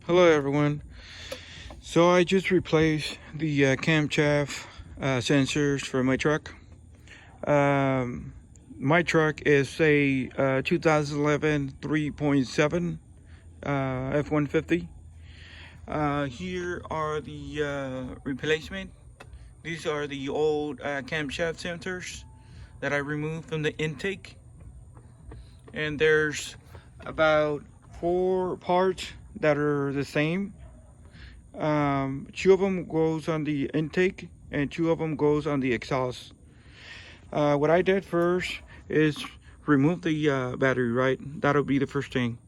Hello everyone. So I just replaced the camshaft sensors for my truck. My truck is a 2011 3.7 F150. Here are the replacement. These are the old camshaft sensors that I removed from the intake. And there's about 4 parts that are the same. 2 of them goes on the intake and 2 of them goes on the exhaust. What I did first is remove the battery, right? That'll be the first thing.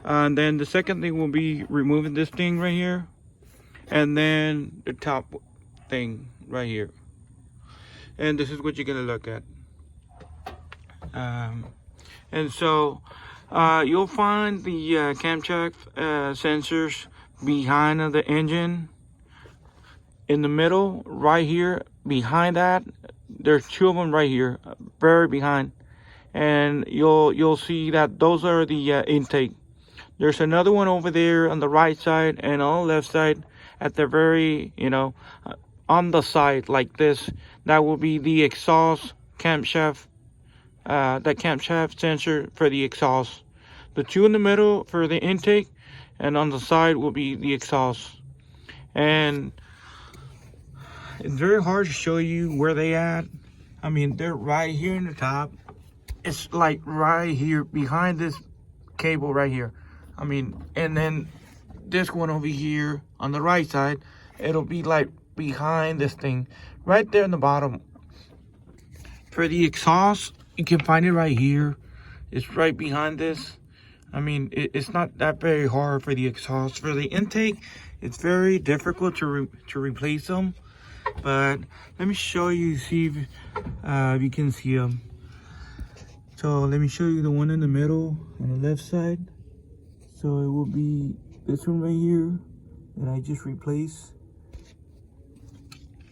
And then the second thing will be removing this thing right here, and then the top thing right here. And this is what you're gonna look at. And so you'll find the camshaft sensors behind the engine. In the middle, right here, behind that, there's 2 of them right here, very behind. And you'll see that those are the intake. There's another one over there on the right side and on the left side at the very, on the side like this. That will be the exhaust camshaft. The camshaft sensor for the exhaust. The 2 in the middle for the intake, and on the side will be the exhaust. And it's very hard to show you where they at. I mean, they're right here in the top. It's like right here behind this cable right here. I mean, and then this one over here on the right side, it'll be like behind this thing right there in the bottom. For the exhaust, you can find it right here. It's right behind this. I mean, it's not that very hard for the exhaust. For the intake, it's very difficult to replace them. But let me show you, see if you can see them. So let me show you the one in the middle on the left side. So it will be this one right here that I just replaced.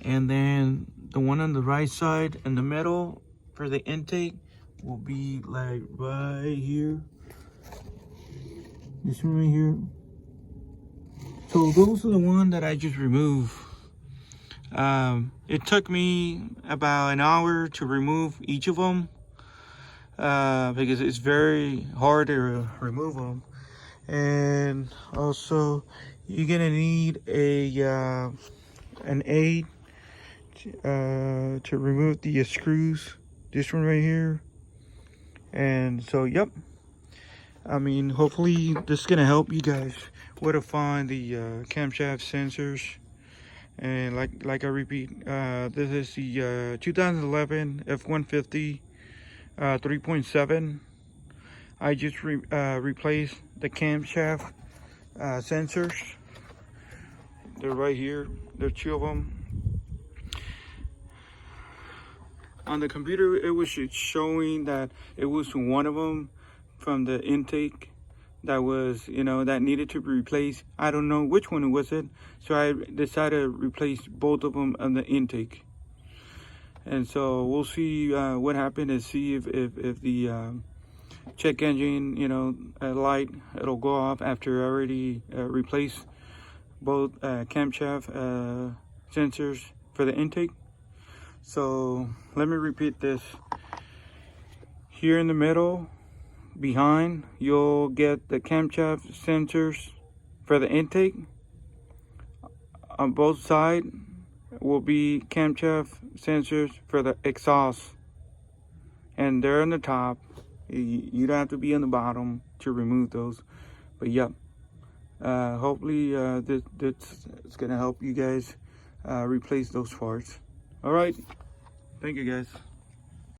And then the one on the right side in the middle for the intake will be like right here. This one right here. So those are the one that I just removed. It took me about an hour to remove each of them because it's very hard to remove them. And also you're gonna need an aid to remove the screws. This one right here. And so yep, I mean, hopefully this is gonna help you guys where to find the camshaft sensors. And like I repeat, this is the 2011 F150 3.7. I just replaced the camshaft sensors. They're right here. There are 2 of them. On the computer, it was showing that it was one of them from the intake that was, that needed to be replaced. I don't know which one was it. So I decided to replace both of them on the intake. And so we'll see what happened and see if the check engine, light, it'll go off after I already replaced both camshaft sensors for the intake. So let me repeat this. Here in the middle, behind, you'll get the camshaft sensors for the intake. On both sides will be camshaft sensors for the exhaust. And they're on the top. You don't have to be on the bottom to remove those. But yep, hopefully this is gonna help you guys replace those parts. All right, thank you guys.